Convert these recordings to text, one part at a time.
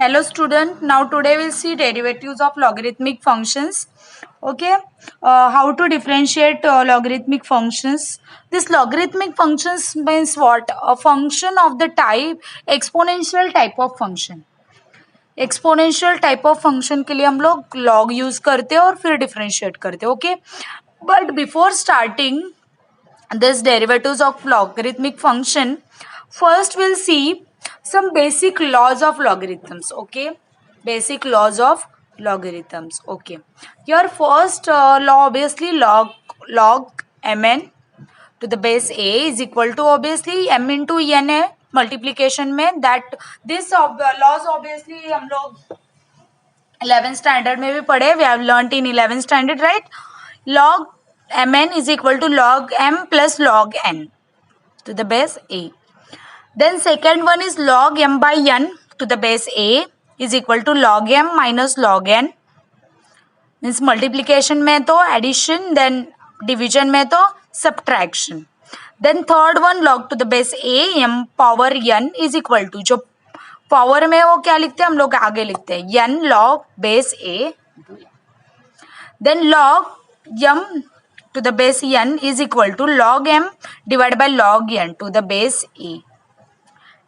Hello student, now today we'll see derivatives of logarithmic functions. Okay, how to differentiate logarithmic functions. This logarithmic functions means what? A function of the type exponential type of function. Exponential type of function के लिए हम लोग log use करते हैं और फिर differentiate करते हैं. Okay, but before starting this derivatives of logarithmic function, first we'll see some basic laws of logarithms. Okay, basic laws of logarithms. Okay, your first law, obviously log mn to the base a is equal to obviously m into n है multiplication में. that this laws obviously हम लोग 11th standard में भी पढ़े. we have learnt in 11th standard, right? log mn is equal to log m plus log n to the base a. Then second one is log m by n to the base a is equal to log m minus log n. means multiplication में तो addition, then division में तो subtraction. Then third one log to the base a m power n is equal to, जो power में वो क्या लिखते हैं हम लोग आगे लिखते हैं n log base a. Then log m to the base n is equal to log m divided by log n to the base a.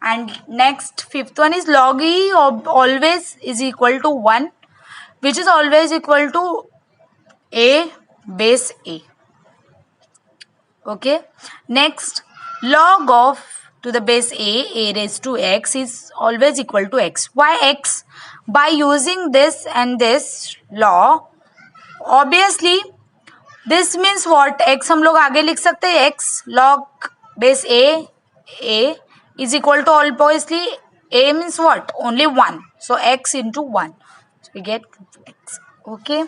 And next fifth one is log e always is equal to 1, which is always equal to a base a. Okay, next log of to the base a raised to x is always equal to x. Why x? By using this and this law, obviously this means what? x हम लोग आगे लिख सकते हैं x log base a is equal to obviously a means what? Only 1. So x into 1. So we get x. Okay.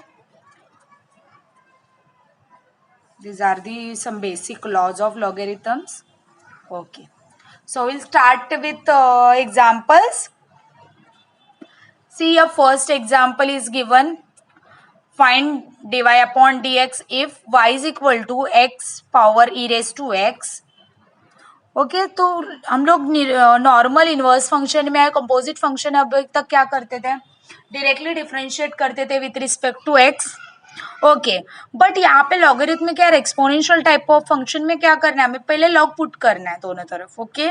These are the some basic laws of logarithms. Okay. So we'll start with examples. See, your first example is given. Find dy upon dx if y is equal to x power e raised to x. Okay तो हम लोग normal inverse function में composite function अब तक क्या करते थे? Directly differentiate करते थे with respect to x. Okay, but यहाँ पे लॉगरिथम क्या है? एक्सपोनेंशियल टाइप ऑफ फंक्शन में क्या करना है? हमें पहले लॉग पुट करना है दोनों तरफ. Okay,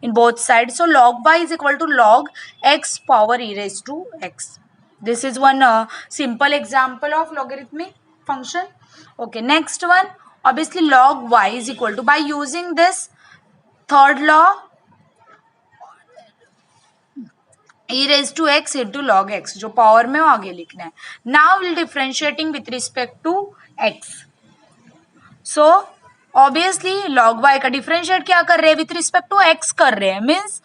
in both side. So log y is equal to log x power e raise to x. This is one simple example of logarithmic function. Okay, next one, obviously log y is equal to, by using this third law, e raised to x into log x, जो power में वो आगे लिखना है. Now we'll differentiating with respect to x. So obviously log y का differentiate क्या कर रहे हैं? विथ रिस्पेक्ट टू x कर रहे हैं. मीन्स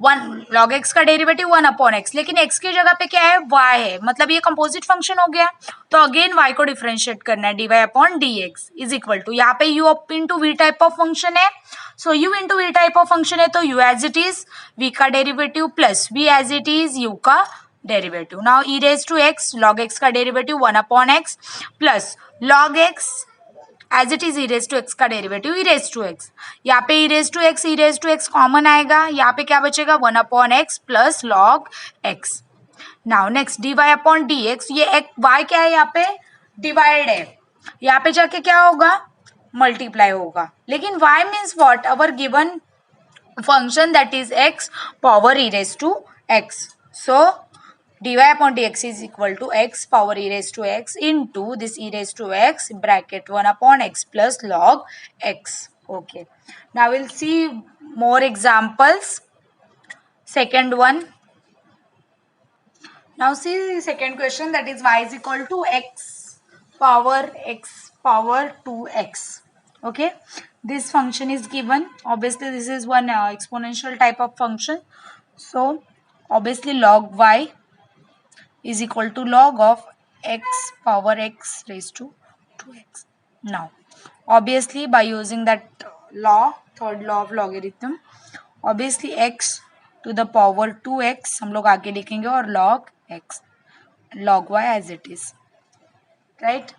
1 log x का डेरिवेटिव 1 अपॉन x, लेकिन x की जगह पे क्या है? y है, मतलब ये कंपोजिट फंक्शन हो गया. तो अगेन y को डिफरेंशिएट करना है. dy upon dx is equal to, यहाँ पे u into v type of function है. So u into v type of function है तो u as it is, v का derivative plus v as it is u का derivative. Now e raise to x, log x का derivative 1 upon x plus log x as it is e raise to x का derivative e raise to x. यहाँ पे e raise to x common आएगा. यहाँ पे क्या बचेगा? 1 upon x plus log x. Now next d y upon d x. ये y क्या है? यहाँ पे डिवाइड है, यहाँ पे जाके क्या होगा? मल्टीप्लाई होगा. लेकिन y means what? Our given function that is x power e raise to x. So dy upon dx is equal to x power e raised to x into this e raised to x bracket 1 upon x plus log x. Okay, now we'll see more examples. Second one, now see the second question, that is y is equal to x power 2x. Okay, this function is given. Obviously this is one exponential type of function. So obviously log y is equal to log of x power x raised to 2x. Now obviously by using that law, third law of logarithm, obviously x to the power 2x हम लोग आगे लिखेंगे और log x, log y as it is, right?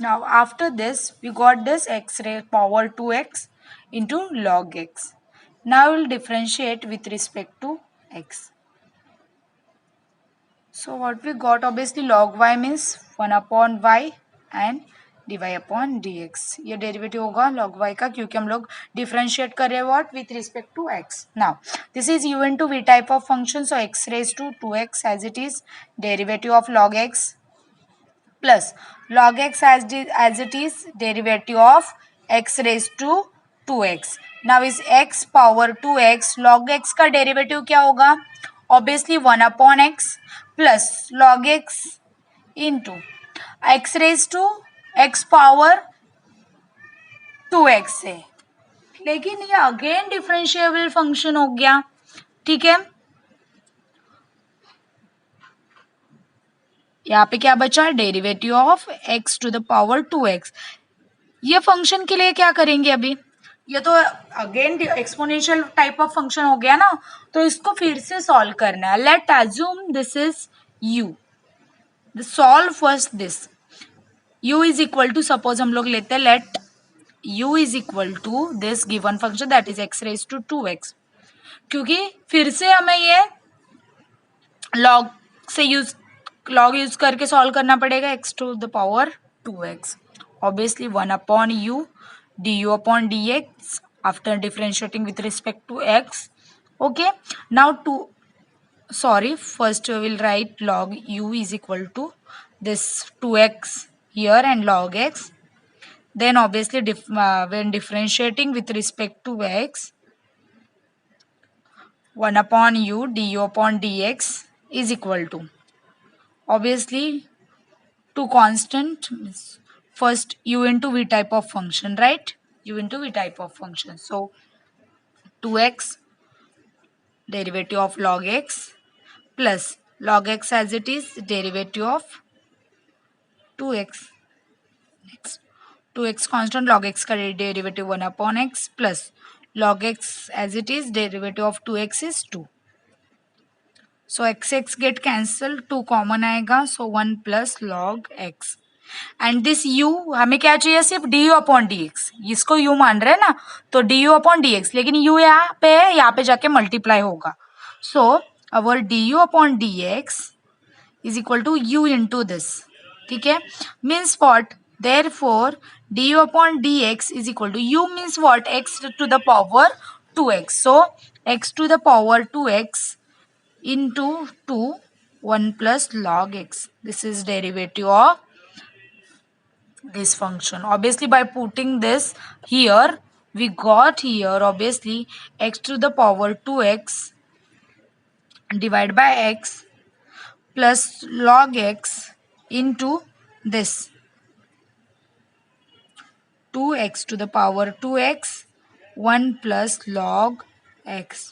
Now after this we got this x raised power 2x into log x. Now we'll differentiate with respect to x. So what we got, obviously log y means 1 upon y and dy upon dx. ये derivative होगा log y का, क्योंकि हम लोग differentiate कर रहे हैं what with respect to x. Now this is u into v type of function, so x raised to 2x as it is, derivative of log x plus log x as it is, derivative of x raised to 2x. Now is x power 2x, log x का derivative क्या होगा, obviously 1 upon x plus log x into x raise to x power 2x है, लेकिन ये again differentiable function हो गया. ठीक है, यहाँ पे क्या बचा, derivative of x to the power 2x. ये फंक्शन के लिए क्या करेंगे अभी, ये तो again exponential type of function हो गया ना, तो इसको फिर से सॉल्व करना है. Let assume this is u, solve first this. u is equal to, suppose हम लोग लेते हैं, let u is equal to this given function that is x raise to 2x, क्योंकि फिर से हमें ये log से log यूज करके सॉल्व करना पड़ेगा, x to the power 2x. obviously 1 upon u du upon dx after differentiating with respect to x. Okay, now first we will write log u is equal to this 2x here and log x. Then obviously when differentiating with respect to x, 1 upon u du upon dx is equal to, obviously two constant, first u into v type of function, right? U into v type of function. So 2x derivative of log x plus log x as it is, derivative of 2x. Next 2x constant, log x का derivative 1 upon x plus log x as it is, derivative of 2x is 2. So x get cancelled, 2 कॉमन आएगा, so 1 plus log x. And this u हमें क्या चाहिए, सिर्फ du upon dx, इसको u मान रहे हैं ना, तो du अपॉन dx, लेकिन u यहाँ पे जाके मल्टीप्लाई होगा. So our du upon dx is equal to u into this. ठीक है, means what, therefore du upon dx is equal to u means what, x to the power 2x. So x to the power 2x into 2 1 plus log x. This is derivative of this function. Obviously by putting this here, we got here obviously x to the power 2x divided by x plus log x into this 2x to the power 2x 1 plus log x.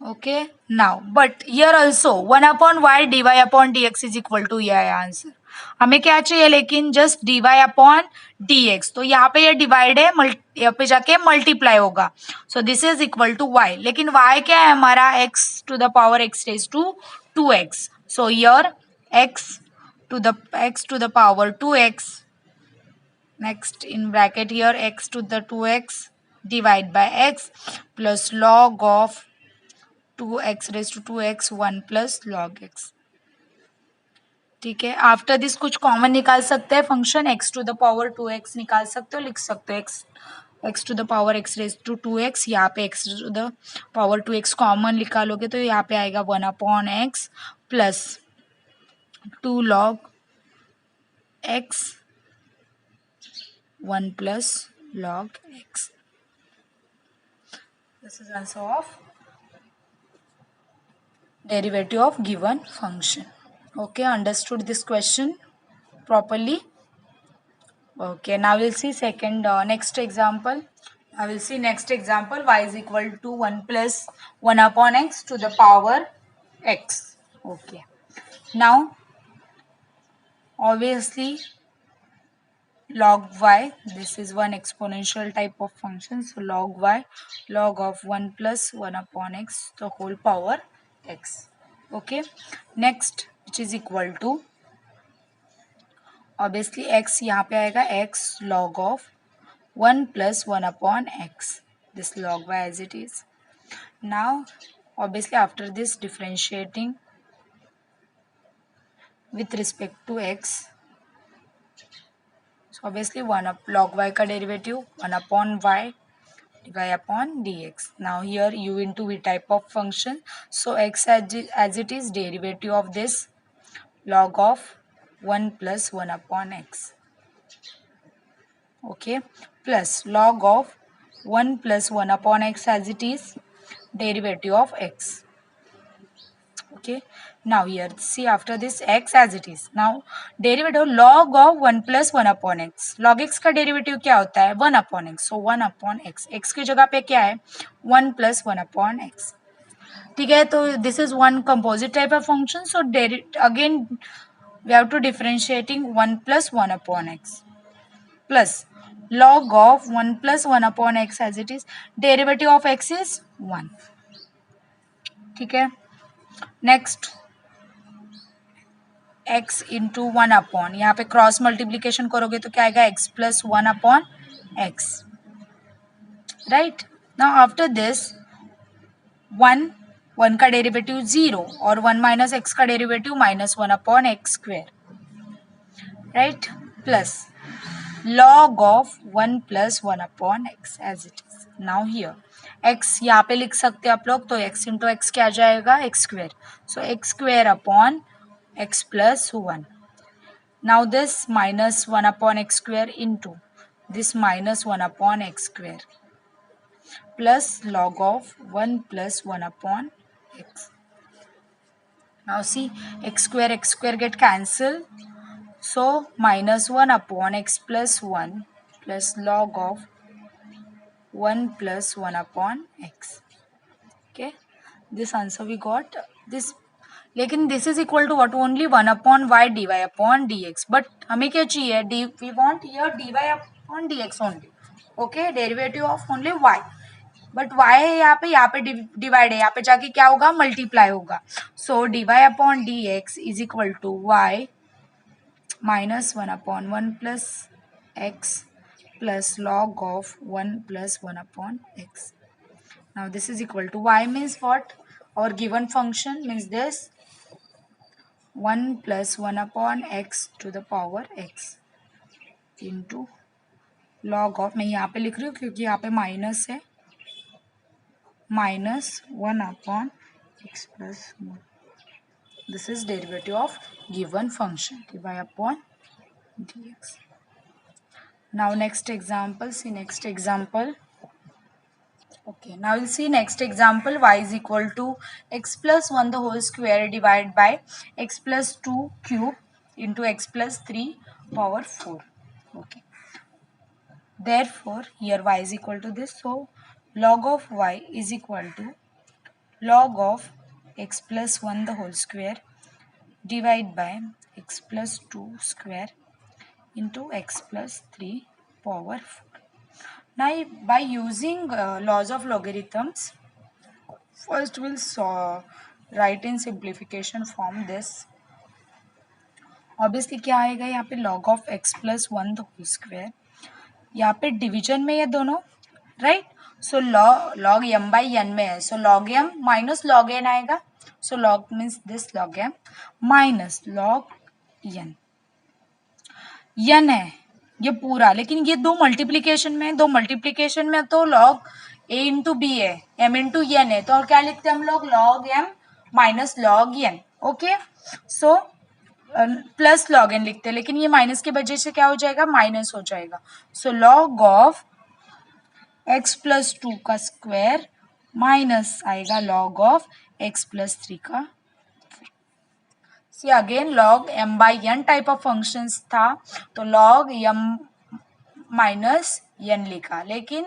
Okay, now but here also 1 upon y dy upon dx is equal to ये answer. हमें क्या चाहिए, लेकिन just dy upon dx, तो यहाँ पे ये divide है, यहाँ पे जाके मल्टीप्लाई होगा. So this is equal to y, लेकिन y क्या है हमारा, x to the power x raise to 2x. So here x to the power 2x, next in bracket here x to the 2x divide by x plus log of 2x raised to 2x 1 plus log x. ठीक है, after this कुछ common निकाल सकते हैं, function x to the power 2x निकाल सकते हो, लिख सकते हो x to the power x raise to 2x, यहाँ पे x to the power 2x common निकालोगे तो यहाँ पे आएगा 1 upon x plus 2 log x 1 plus log x. This is answer of derivative of given function. Okay, understood this question properly? Okay, now we'll see next example. I will see next example, y is equal to 1 plus 1 upon x to the power x. Okay, now obviously log y, this is one exponential type of function, so log y, log of 1 plus 1 upon x the whole power x. Okay, next which is equal to, obviously x यहाँ पे आएगा x log of 1 plus 1 upon x, this log y as it is. Now obviously after this differentiating with respect to x, so obviously 1 up log y का derivative 1 upon y dy upon dx. Now here u into v type of function, so x as it is derivative of this log of 1 plus 1 upon x, okay, plus log of 1 plus 1 upon x as it is derivative of x, okay. Now here see after this x as it is, now derivative log of 1 plus 1 upon x, log x का derivative क्या होता है 1 upon x, so 1 upon x, x की जगह पे क्या है 1 plus 1 upon x, ठीक है. तो this is one composite type of function, so again we have to differentiating 1 plus 1 upon x plus log of 1 plus 1 upon x as it is derivative of x is 1, ठीक है. Next x into 1 upon, यहाँ पे cross multiplication करोगे तो क्या आएगा x plus 1 upon x, right. Now after this 1 का derivative 0 और 1 माइनस एक्स का derivative minus 1 upon x square, right, plus log of 1 plus 1 upon x as it is. Now here x यहाँ पे लिख सकते हैं आप लोग, तो x इंटू एक्स क्या आ जाएगा x square, so x square upon x plus 1. Now this minus 1 upon x square into this minus 1 upon x square plus log of 1 plus 1 upon x. Now see x square get cancelled. So minus 1 upon x plus 1 plus log of 1 plus 1 upon x. Okay, this answer we got this. लेकिन this is equal to what only 1 upon y d y upon d x, but हमें क्या चाहिए d, we want here d y upon d x only, okay, derivative of only y, but y है यहाँ पे divide है, यहाँ पे जाके क्या होगा मल्टीप्लाई होगा, so d y upon d x is equal to y minus 1 upon 1 plus x plus log of 1 plus 1 upon x. Now this is equal to y means what? Our given function means this 1 plus 1 upon x to the power x into log of, मैं यहाँ पे लिख रही हूँ क्योंकि यहाँ पे minus है, minus 1 upon x plus 1. This is derivative of given function dy upon dx. Now next example, see next example. Okay, now we'll see next example. Y is equal to x plus 1 the whole square divided by x plus 2 cube into x plus 3 power 4. Okay, therefore here y is equal to this, so log of y is equal to log of x plus 1 the whole square divided by x plus 2 square into x plus 3 power 4. Now by using laws of logarithms, first we'll write in simplification form this. Obviously क्या आएगा यहाँ पे log of x plus 1 the whole square, यहाँ पे division में ये दोनों, right, so log m by n में है, so log m minus log n आएगा, so log means this log m minus log n, n है ये पूरा, लेकिन ये दो मल्टीप्लीकेशन में तो log a इंटू बी है, m इंटू n है, तो और क्या लिखते हैं हम लोग log m minus log n, okay, so plus log n लिखते हैं, लेकिन ये माइनस की वजह से क्या हो जाएगा माइनस हो जाएगा, so log of x plus 2 का स्क्वायर माइनस आएगा log ऑफ x प्लस 3 का. See again log m by n type of functions था, तो log m माइनस n लिखा, लेकिन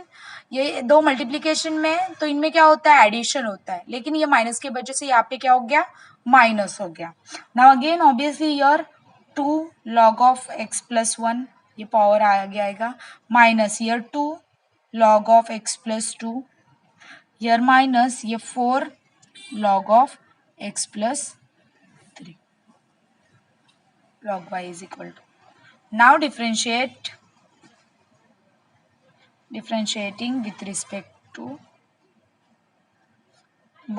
ये दो मल्टीप्लीकेशन में तो इनमें क्या होता है एडिशन होता है, लेकिन ये माइनस की वजह से यहाँ पे क्या हो गया माइनस हो गया. नाउ अगेन ऑब्वियसली यर 2 log ऑफ x प्लस 1 ये पावर आगे आएगा माइनस यर 2 log ऑफ x प्लस 2 यर माइनस ये 4 log of x plus 3 log y is equal to. Now differentiating with respect to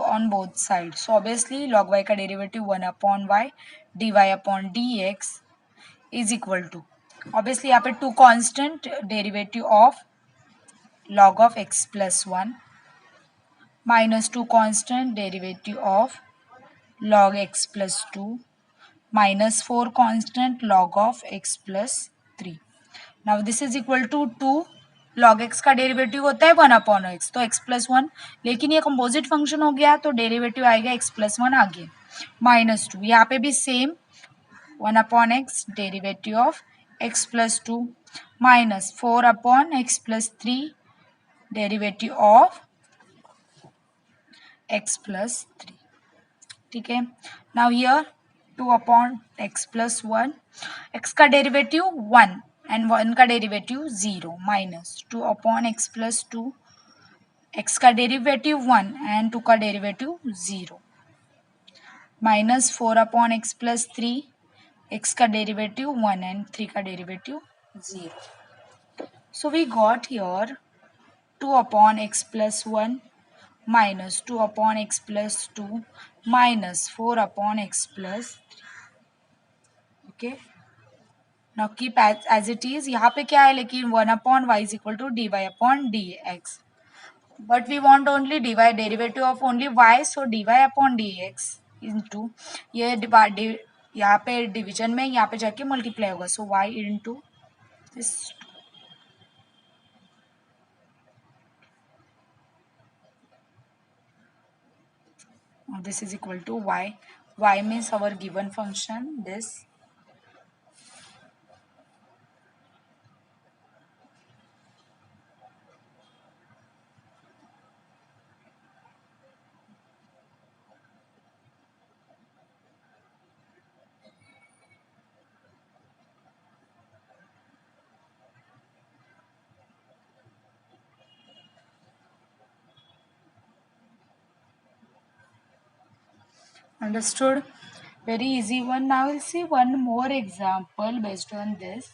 on both sides. So obviously log y का derivative 1 upon y dy upon dx is equal to, obviously यहाँ पे two constant, derivative of log of x plus 1 minus 2 constant, derivative of log x plus 2 minus 4 constant, log of x plus 3. Now this is equal to 2 log x का derivative होता है 1 upon x, तो x plus 1, लेकिन ये composite function हो गया तो derivative आएगा x प्लस 1 आगे माइनस 2, यहाँ पे भी same 1 upon x derivative of x plus 2 minus 4 upon x plus 3 derivative of x plus 3. ठीक है, now here 2 upon x plus 1, x का डेरिवेटिव 1 एंड 1 का derivative 0 minus 2 upon x plus 2, x का derivative 1 and 2 का derivative 0 minus 4 upon x plus 3, x का derivative 1 and 3 का derivative 0. So we got here 2 upon x plus 1 minus 2 upon x plus 2 minus 4 upon x plus 3. Okay, now keep as it is. यहाँ पे क्या है, लेकिन 1 upon y is equal to dy upon dx, but we want only dy, derivative of only y, so dy upon dx into ये यहाँ पे division में यहाँ पे जाके मल्टीप्लाई होगा, so y into this. This is equal to y. Y means our given function, this. Understood? Very easy one. Now we'll see one more example based on this.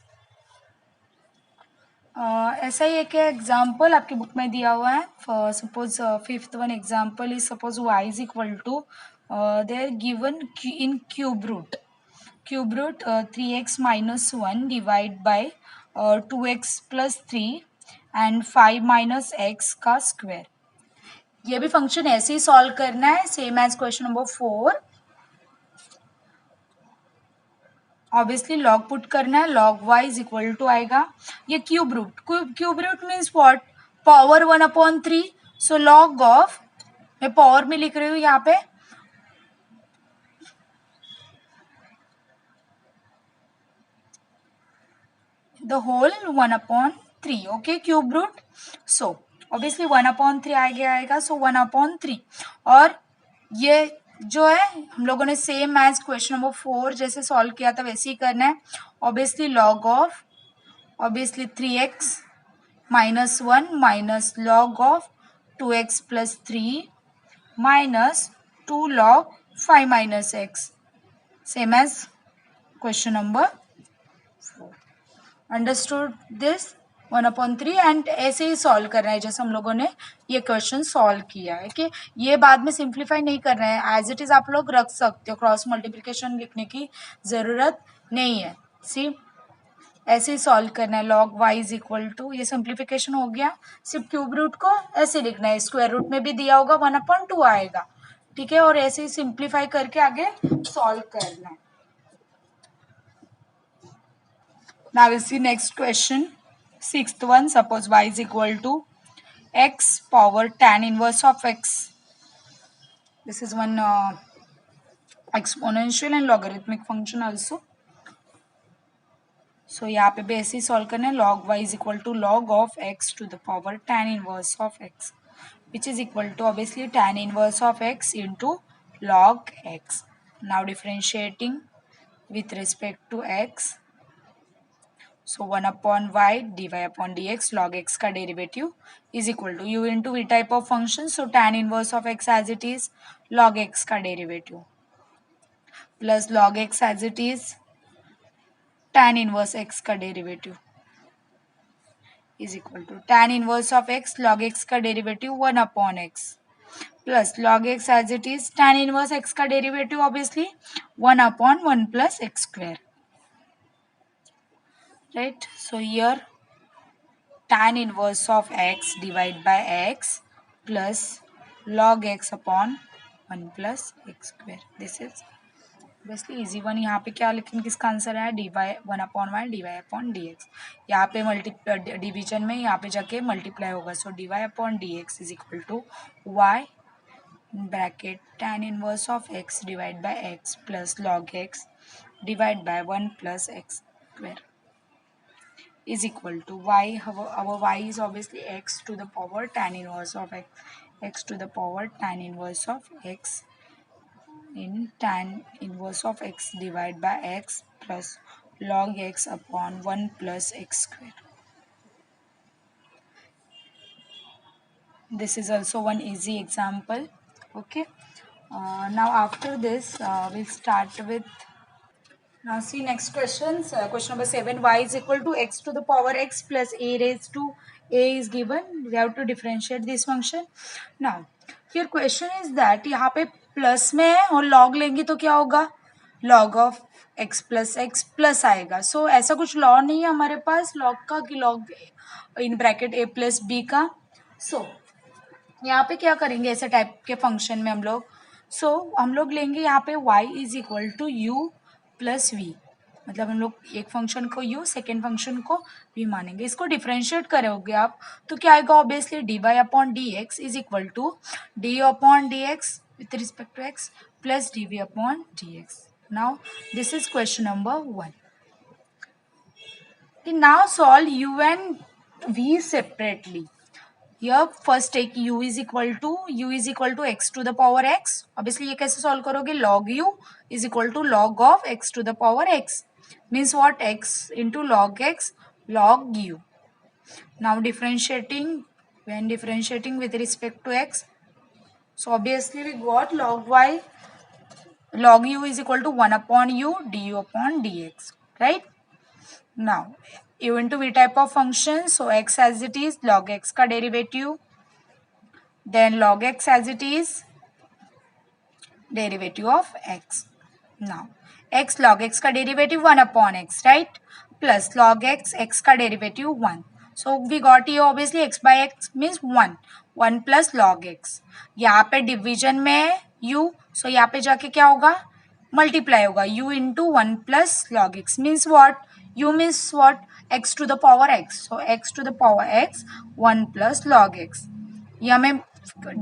ऐसा ही एक एग्जाम्पल आपकी book में दिया हुआ है. Suppose fifth one example is, suppose y is equal to there given in cube root 3x minus 1 divide by 2x plus 3 and 5 minus x का square. ये भी फंक्शन ऐसे ही सॉल्व करना है, same as question number 4. Obviously log put करना है, log y is equal to आएगा ये cube root means what, power 1 upon 3. So log of, मैं पावर में लिख रही हूँ यहाँ पे, the whole 1 upon 3. Okay, cube root. So obviously 1 upon 3 आएगा, सो 1 अपॉन 3. और ये जो है हम लोगों ने सेम एज क्वेश्चन नंबर 4 जैसे सॉल्व किया था वैसे ही करना है. Obviously log of, obviously 3x minus 1 minus log of 2x plus 3 minus 2 log 5 minus x, same as question number 4. Understood this? 1 upon 3 and ऐसे ही सॉल्व करना है जैसे हम लोगों ने ये क्वेश्चन सॉल्व किया है. कि ये बाद में सिंप्लीफाई नहीं करना है, एज इट इज आप लोग रख सकते हो, क्रॉस मल्टीप्लिकेशन लिखने की जरूरत नहीं है. सी ऐसे ही सॉल्व करना है. Log y is equal to, ये सिंप्लीफिकेशन हो गया, सिर्फ क्यूब रूट को ऐसे लिखना है, स्क्वायर रूट में भी दिया होगा 1 अपॉन 2 आएगा. ठीक है, और ऐसे ही सिंप्लीफाई करके आगे सॉल्व करना है. Now we'll see next question. Sixth one, suppose y is equal to x power tan inverse of x. This is one exponential and logarithmic function also. So यहाँ पे भी ऐसे ही सॉल्व करना है. log y is equal to log of x to the power tan inverse of x, which is equal to obviously tan inverse of x into log x. Now differentiating with respect to x. So 1 upon y dy upon dx log x का derivative is equal to u into v type of function. So tan inverse of x as it is, log x का derivative plus log x as it is, tan inverse x का derivative is equal to tan inverse of x log x का derivative 1 upon x. Plus log x as it is, tan inverse x का derivative obviously 1/1 plus x square, right? So here tan inverse of x divided by x plus log x upon 1 plus x square. This is obviously easy one. यहाँ पे क्या लेकिन किसका answer है, dy 1/1 dy upon dx. यहाँ पे division में यहाँ पे जाके मल्टीप्लाई होगा, सो dy upon dx is equal to y bracket tan inverse of x divided by x plus log x divided by 1 plus x square is equal to y. Our y is obviously x to the power tan inverse of x to the power tan inverse of x in tan inverse of x divided by x plus log x upon 1 plus x square. This is also one easy example. Okay. Now after this, we'll start with. Now see next questions. Question number 7. Y is equal to x to the power x plus a raised to a is given. We have to differentiate this function. Now here question is that यहाँ पे plus में है और log लेंगे तो क्या होगा, log of x plus आएगा. So ऐसा कुछ लॉ नहीं है हमारे पास log का कि log in bracket a plus b का. So यहाँ पे क्या करेंगे ऐसे टाइप के फंक्शन में हम लोग, हम लोग लेंगे यहाँ पे y is equal to u plus v, मतलब हम लोग एक फंक्शन को u सेकेंड फंक्शन को v मानेंगे. इसको डिफ्रेंशिएट करोगे आप तो क्या आएगा, obviously dy upon d x is equal to d upon d x with respect to x plus dv upon d x. Now this is question number 1. Now solve u and v separately. Here first take u is equal to x to the power x. Obviously ये कैसे solve करोगे, log u is equal to log of x to the power x. Means what, x into log x log u. Now differentiating, when differentiating with respect to x, so obviously we got log y, log u is equal to 1 upon u du upon dx, right? Now u into v type of function, so x as it is, log x का derivative, then log x as it is, derivative of x. Now x log x का derivative 1 upon x, right? Plus log x, x का derivative 1. So we got here obviously x by x means 1 plus log x. यहाँ पे division में है u, so यहाँ पे जाके क्या होगा, multiply होगा, u into 1 plus log x means what, u means what, x to the power x. So x to the power x 1 plus log x. ये हमें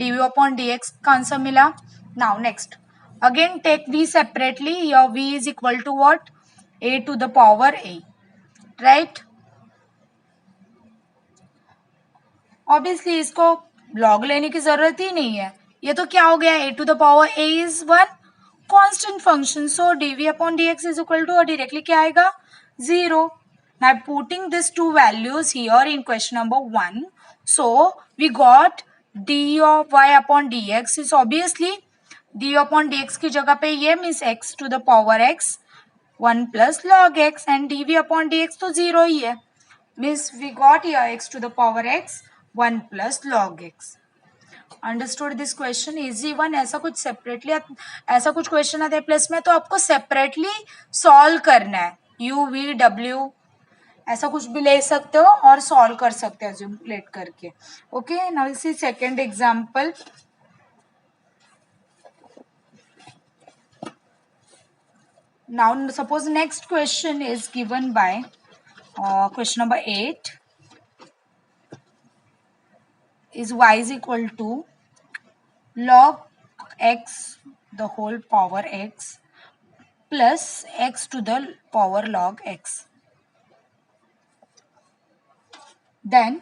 dv upon dx का आंसर मिला. Now next again take v separately. Here v is equal to what, a to the power a, right? Obviously इसको log लेने की जरूरत ही नहीं है, ये तो क्या हो गया, a to the power a is one constant function, so dv upon dx is equal to directly क्या आएगा, 0. Now putting these two values here in question number 1, so we got d of y upon dx is obviously d upon dx की जगह पे ये means x to the power x 1 plus log x and dv upon dx तो 0 ही है, means we got here x to the power x 1 plus log x. Understood this question, easy one. ऐसा कुछ separately, ऐसा कुछ question आता है plus में तो आपको सेपरेटली सॉल्व करना है, यू वी डब्ल्यू ऐसा कुछ भी ले सकते हो और सॉल्व कर सकते हो एज्यूमुलेट करके. Okay, now see second example. Now suppose next question is given by question number 8 is y is equal to log x the whole power x plus x to the power log x. Then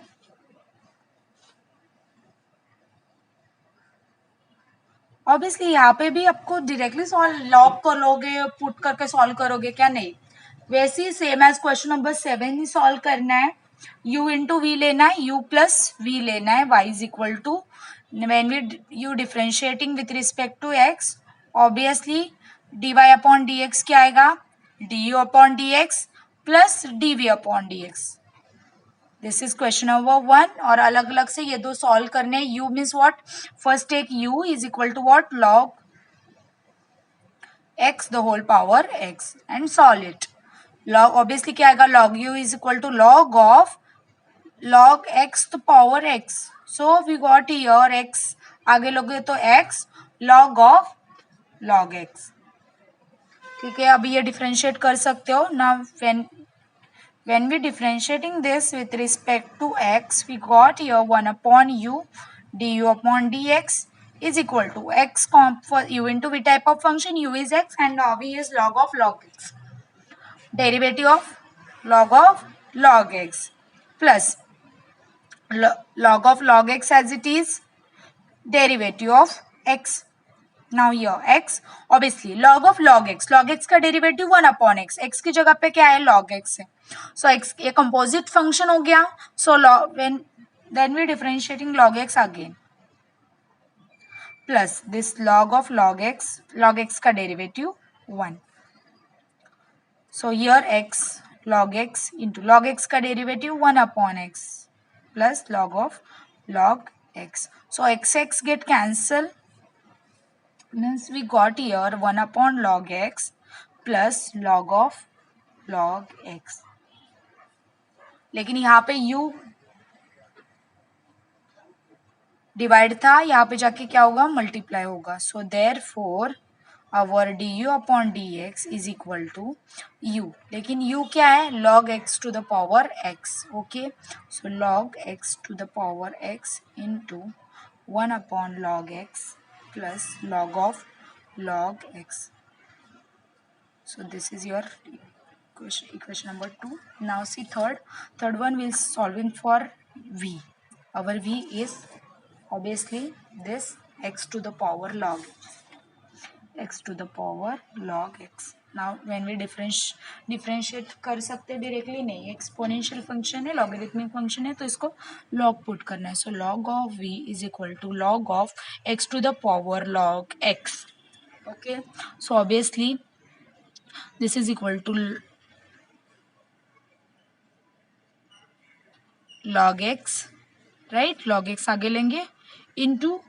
obviously यहाँ पे भी आपको directly solve log करोगे, put करके solve करोगे क्या, नहीं, वैसे ही सेम एज क्वेश्चन नंबर 7 ही सॉल्व करना है. u इंटू वी लेना है, u प्लस वी लेना है, y is equal to when we u differentiating with respect to x, obviously dy upon dx क्या आएगा, du upon dx plus dv upon dx. This is question number 1 और अलग अलग से ये दो सॉल्व करने हैं. u means what, first take u is equal to what, log x the whole power x and solve it. log obviously क्या आएगा, log u is equal to log of log x the power x. so we got here x, आगे लोगे तो x log of log x. ठीक है, अभी ये differentiate कर सकते हो ना. when we differentiating this with respect to x, we got here 1 upon u du upon dx is equal to x for u into v type of function, u is x and v is log of log x. Derivative of log x plus log of log x as it is derivative of x. Now here x obviously log of log x का derivative 1 upon x की जगह पे क्या है, log x है. so x ये composite function हो गया. so then we differentiating log x again plus this log of log x का derivative 1. so here x log x into log x का derivative 1 upon x plus log of log x. so x get cancel, means we got here 1 upon log x plus log of log x. लेकिन यहाँ पे u divide था, यहाँ पे जाके क्या होगा, मल्टीप्लाई होगा. So therefore our du upon dx is equal to u. लेकिन u क्या है, log x to the power x. Okay, so log x to the power x into 1 upon log x plus log of log x. so this is your equation number 2. now see third one we'll solving for v. our v is obviously this x to the power log x to the power log x. now when we differentiate कर सकते directly नहीं, exponential function है, logarithmic function है, तो इसको log put करना है. So log of v is equal to log of x to the power log x. okay, so obviously this is equal to log x, right, log x आगे लेंगे into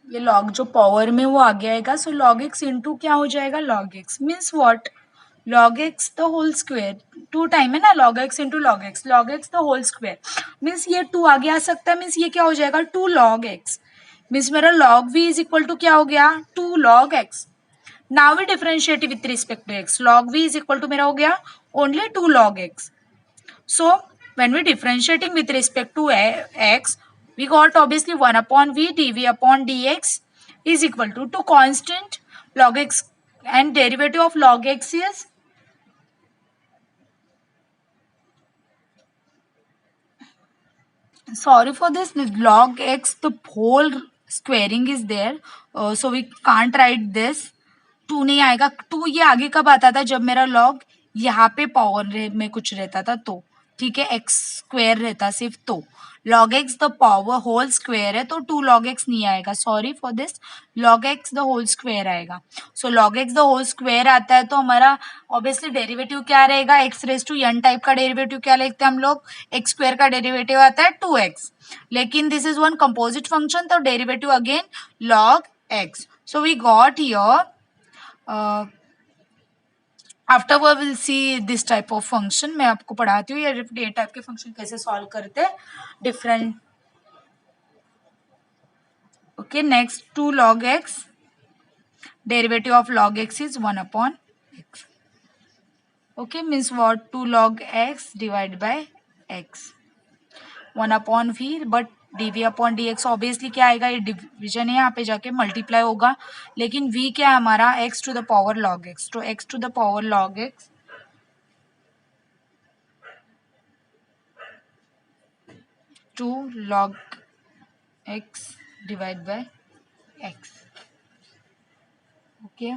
ये log जो power में वो आगे आएगा. सो log x इंटू क्या हो जाएगा, log x means what, log x the whole square. 2 time है ना, log x into log x the whole square means ये 2 आगे आ सकता है, मीन्स ये क्या हो जाएगा 2 log x. मीन्स मेरा log v is equal to क्या हो गया, 2 log x. Now we differentiate with respect to x. log v is equal to मेरा हो गया only 2 log x. so when we differentiating with respect to x, we got obviously 1 upon v dv upon dx is equal to 2 constant log x and derivative of log x is sorry for this log x the whole squaring is there, so we can't write this. 2 नहीं आएगा, 2 ये आगे कब आता था, जब मेरा log यहाँ पे पावर में कुछ रहता था तो, ठीक है, x स्क्वायर रहता सिर्फ तो. log x the power whole square है तो 2 log x नहीं आएगा, sorry for this, log x the whole square आएगा. So log x the whole square आता है तो हमारा ऑब्वियसली डेरिवेटिव क्या रहेगा, x raise to n type का डेरिवेटिव क्या लिखते हैं हम लोग, x स्क्वायर का डेरिवेटिव आता है 2x. लेकिन this is one composite function तो derivative again log x. So we got here afterward will see this type of function. मैं आपको पढ़ाती हूँ ये टाइप के फंक्शन कैसे सॉल्व करते हैं different. Okay, next 2 log x, derivative of log x is 1 upon x. Okay, means what, 2 log x divide by x, 1 upon v, but dv upon dx obviously क्या आएगा, ये डिविजन है, यहाँ पे जाके मल्टीप्लाई होगा. लेकिन v क्या है हमारा, x to the power log x. तो x to the power log x 2 log x divide by x. Okay,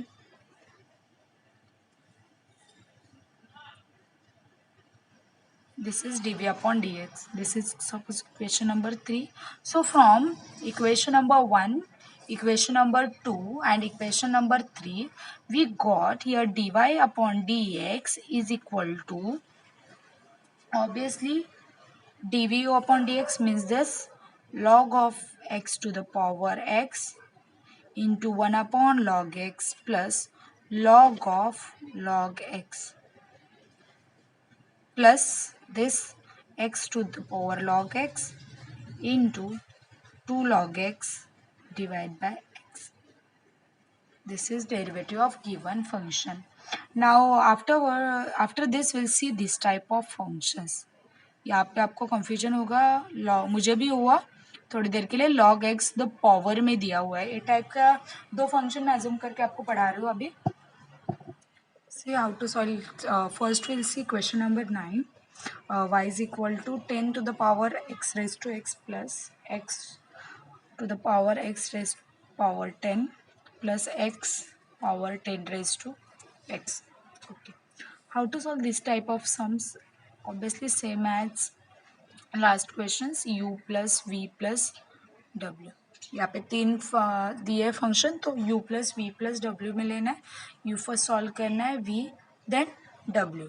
this is dv upon dx. This is suppose equation number 3. So from equation number 1 equation number 2 and equation number 3, we got here dy upon dx is equal to, obviously dv upon dx means this log of x to the power x into 1 upon log x plus log of log x plus this x to the power log x into 2 log x divided by x. This is derivative of given function. Now after this we'll see this type of functions. यहाँ पे आपको confusion होगा, मुझे भी हुआ थोड़ी देर के लिए. log x द पावर में दिया हुआ है, ये टाइप का दो फंक्शन मैं अज्यूम करके आपको पढ़ा रही हूँ अभी. See how to solve. First we'll see question number 9. Y is equal to 10 to the power x raised to x plus x to the power x raised power 10 plus x power 10 raised to x. Okay. How to solve this type of sums? Obviously same as last questions, u plus v plus w. यहाँ पे तीन दिए function, तो u plus v plus डब्ल्यू में लेना है. u first solve करना है, v देन w.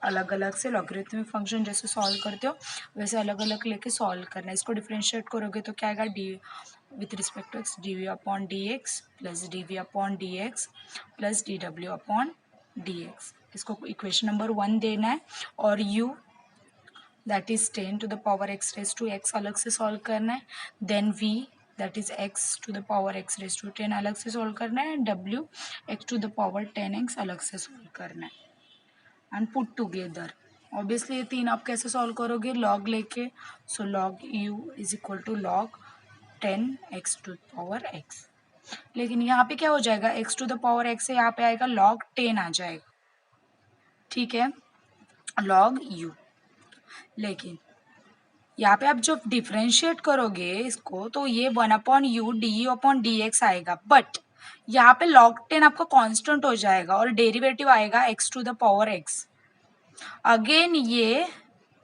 अलग अलग से लॉगरिथमिक फंक्शन जैसे सॉल्व करते हो वैसे अलग अलग लेके सॉल्व करना है. इसको डिफरेंशिएट करोगे तो क्या आएगा, d with respect to x d v upon d x plus d v upon d x plus d डब्ल्यू अपॉन डी एक्स. इसको इक्वेशन नंबर 1 देना है. और u that is 10 to the power x raise to x अलग से solve करना है. Then v that is x to the power x raise to 10 अलग से सॉल्व करना है. w x to the power 10x अलग से सॉल्व करना है. And put together. ऑब्वियसली ये तीन आप कैसे सॉल्व करोगे, लॉग लेके. So log u is equal to log 10x to the power x. लेकिन यहाँ पे क्या हो जाएगा, x to the power x से यहाँ पे आएगा log 10 आ जाएगा. ठीक है, log u. लेकिन यहाँ पे आप जब डिफ्रेंशिएट करोगे इसको तो ये 1 upon U D u upon d x आएगा. बट यहाँ पे log 10 आपका कांस्टेंट हो जाएगा और डेरिवेटिव आएगा x to the power x. Again ये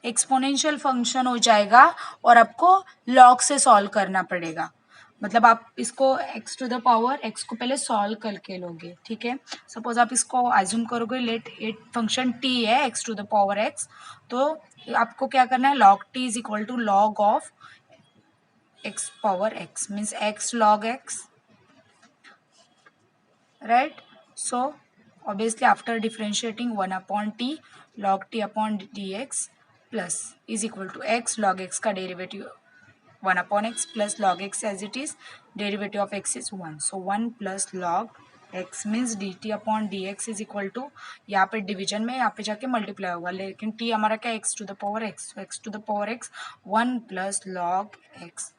एक्सपोनेंशियल फंक्शन हो जाएगा और आपको log से सॉल्व करना पड़ेगा. मतलब आप इसको x to the power x को पहले सॉल्व करके लोगे. ठीक है, सपोज आप इसको अज्यूम करोगे, लेट एट फंक्शन t है x to the power x, तो आपको क्या करना है, log t is equal to log of x power x मीन्स x log x, right? So obviously after differentiating 1 upon t log t upon dx plus is equal to x log x का derivative 1 upon x plus log x as it is, derivative of x is 1. So 1 plus log x means dt upon dx is equal to, यहाँ पे division में यहाँ पे जाके multiply होगा, लेकिन t हमारा क्या x to the power x, so x to the power x 1 plus log x.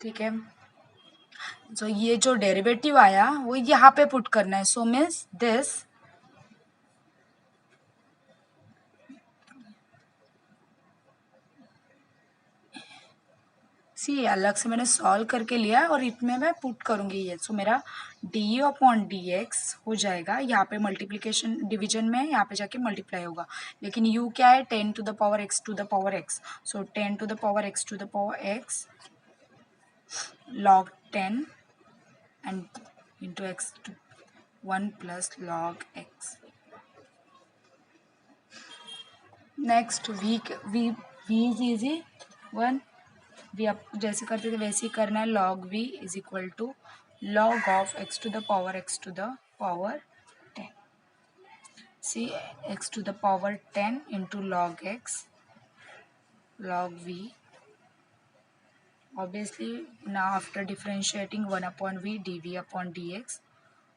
ठीक है, तो ये जो डेरिवेटिव आया वो यहाँ पे पुट करना है. सो मीन्स दिस सी अलग से मैंने सॉल्व करके लिया और इसमें मैं पुट करूँगी ये. सो मेरा D u upon d x हो जाएगा, यहाँ पे मल्टीप्लिकेशन डिवीजन में यहाँ पे जाके मल्टीप्लाई होगा. लेकिन u क्या है, 10 to the power x to the power x. So 10 to the power x to the power x log 10 and into x to 1 plus log x. Next v is easy 1. v आप जैसे करते थे वैसे ही करना है. log v is equal to log of x to the power x to the power 10. See x to the power 10 into log x log v. Obviously now after differentiating 1 upon v dv upon dx,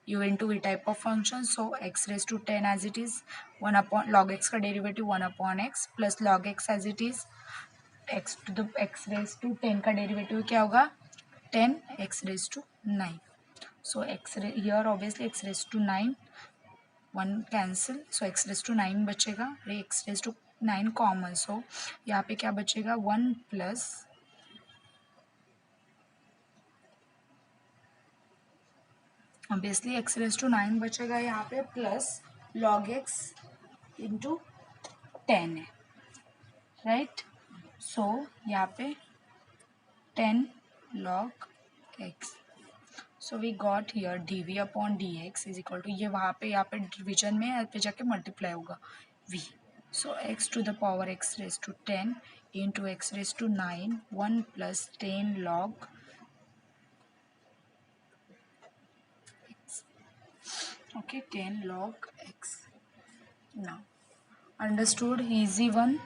u into v type of function, so x raised to 10 as it is, 1 upon log x का derivative 1 upon x plus log x as it is, x to the x raised to 10 का derivative क्या होगा, 10 x raised to 9. So x here obviously x raised to 9 1 cancel, so x raised to 9 बचेगा और x raised to 9 common. So यहाँ पे क्या बचेगा, 1 plus obviously x raise to 9 बचेगा यहाँ पे प्लस log x इंटू 10 है, राइट. सो यहाँ पे 10 log x. So we got here dv upon dx is equal to, ये वहाँ पे यहाँ पे डिवीजन में यहाँ पे जाके मल्टीप्लाई होगा v. So x to the power x raised to 10 into x raised to 9 1 plus 10 log x. Okay, 10 log x. Now understood, easy one.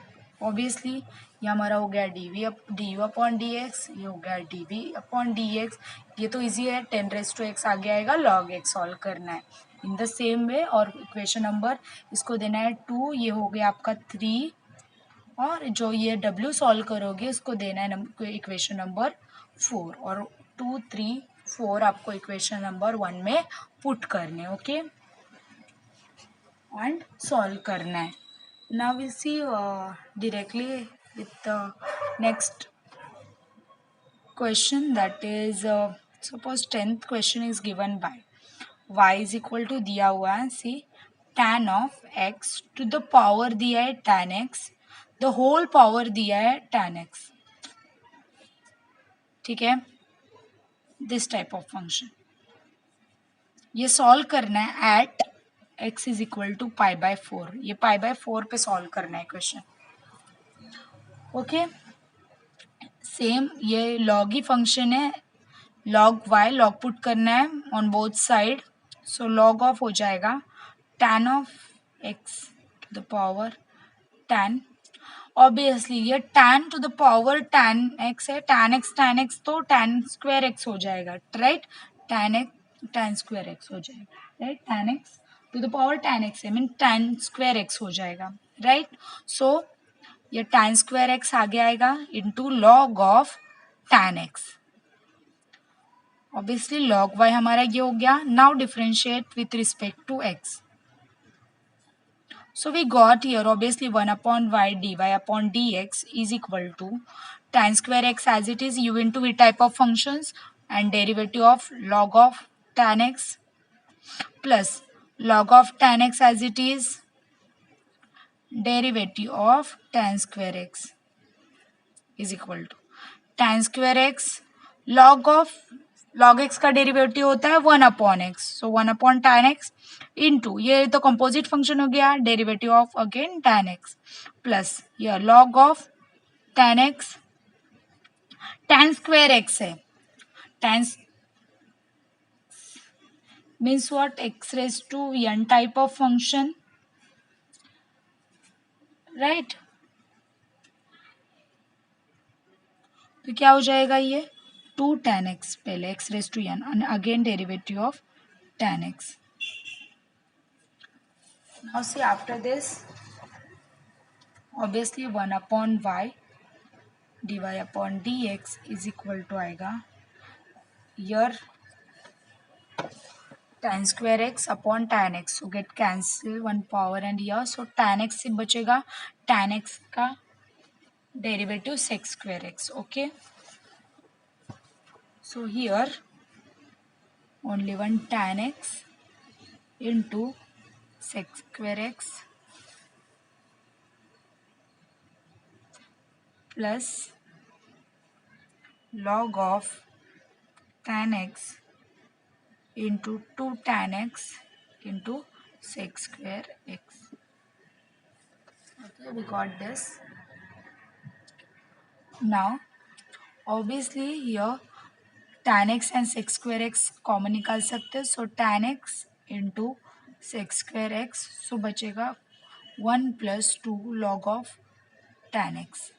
Obviously ये हमारा हो गया d u upon d x, ये हो गया d v upon d x. ये तो easy है, 10 raised to x आगे आएगा, लॉग एक्स सॉल्व करना है इन द सेम वे. और इक्वेशन नंबर इसको देना है 2, ये हो गया आपका 3. और जो ये w सॉल्व करोगे इसको देना है इक्वेशन नंबर 4. और 2 3 4 आपको इक्वेशन नंबर 1 में पुट करने, ओके, एंड सॉल्व करना है. Now we'll see directly with the next question, that is suppose 10th question is given by y is equal to दिया हुआ है, see tan of x to the power दिया है tan x, the whole power दिया है tan x. ठीक है, this type of function ये सॉल्व करना है at x is equal to pi by 4. ये pi by 4 पे सॉल्व करना है क्वेश्चन, ओके. सेम ये लॉग ही फंक्शन है, लॉग वाई लॉग पुट करना है on both side. So log of हो जाएगा tan of x to the power tan. Obviously ये tan to the power tan x है, tan x तो tan स्क्वायर x हो जाएगा, राइट. tan स्क्वायर x हो जाएगा, right. tan x to the power tan x है, mean tan square x हो जाएगा, राइट. सो ये tan स्क्वायर x आगे आएगा into log of tan x. Obviously log y हमारा ये हो गया. Now differentiate with respect to x. So we got here obviously 1 upon y dy upon dx is equal to tan square x as it is, u into v type of functions, and derivative of log of tan x plus log of tan x as it is, derivative of tan square x is equal to tan square x log x का derivative होता है 1 upon x, so 1 upon tan x into ये तो composite function हो गया, derivative of again tan x plus ये log of tan x. tan square x है, tan means what, x raise to n type of function, right. तो क्या हो जाएगा ये 2 tan x, पहले x raise to n and again derivative of tan x. Now see after this obviously 1 upon y dy upon dx is equal to आएगा here tan square x upon tan x, so get cancel one power and here, so tan x से बचेगा tan x का derivative sec square x, okay. So here only one tan x into sec square x plus log of tan x into 2 tan x into sec square x. Okay, we got this. Now obviously here tan x and sec square x common निकाल सकते हैं, सो tan x into sec square x, सो बचेगा 1 plus 2 log of tan x,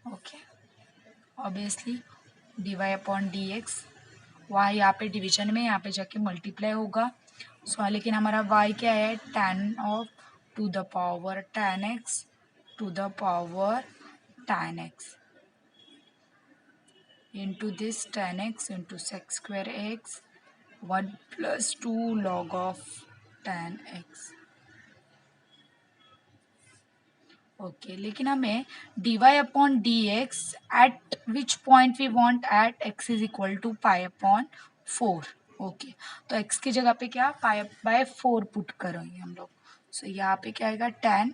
okay. Obviously dy upon d x, y यहाँ पे division में यहाँ पे जाके मल्टीप्लाई होगा. सो लेकिन हमारा y क्या है, tan of to the power tan x to the power tan x into this tan x into sec square x 1 plus 2 log of tan x, okay. लेकिन हमें dy upon d x at which point we want, at x is equal to pi upon 4, okay. तो x की जगह पे क्या pi by 4 put करेंगे हम लोग. सो यहाँ पे क्या आएगा tan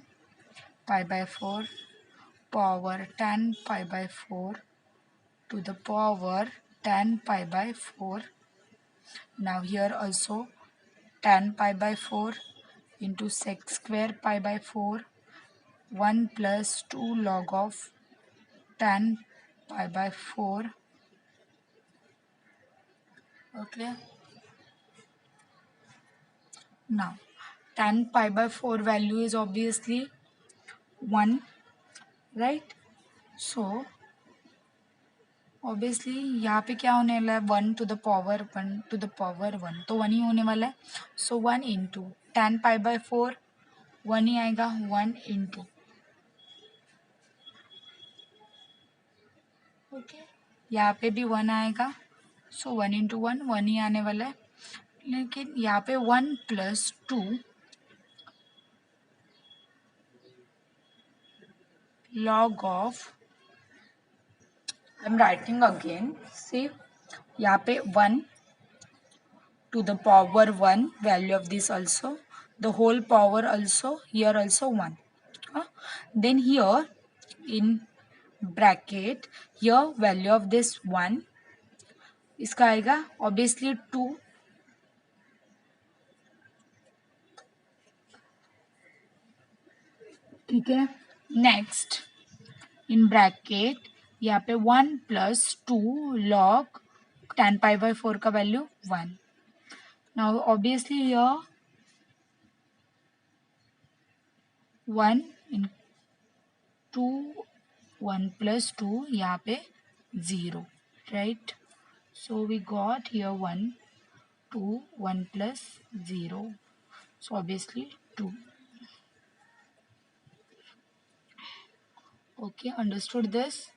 pi by 4 power tan pi by 4 to the power tan pi by 4. Now here also tan pi by 4 into sec square pi by 4, 1 plus 2 log of tan pi by 4. Okay. Now tan pi by 4 value is obviously 1, right? So obviously यहाँ पे क्या होने वाला है, 1 तो 1 ही होने वाला है. सो 1 इंटू tan पाई बाय 4 1 ही आएगा. 1 इंटू ओके, यहाँ पे भी 1 आएगा. सो 1 इंटू 1 ही आने वाला है. लेकिन यहाँ पे 1 plus 2 log of, I am writing again, see यहाँ पे 1 to the power 1 value of this also, the whole power also, here also 1. Then here in bracket, here value of this 1 इसका आएगा obviously 2. ठीक है. नेक्स्ट इन ब्रैकेट यहाँ पे 1 plus 2 log tan pi by 4 का value 1. Now obviously here 1 into 1 plus 2 यहाँ पे 0, right? So we got here 1, 2, 1 plus 0. So obviously 2. Okay, understood this?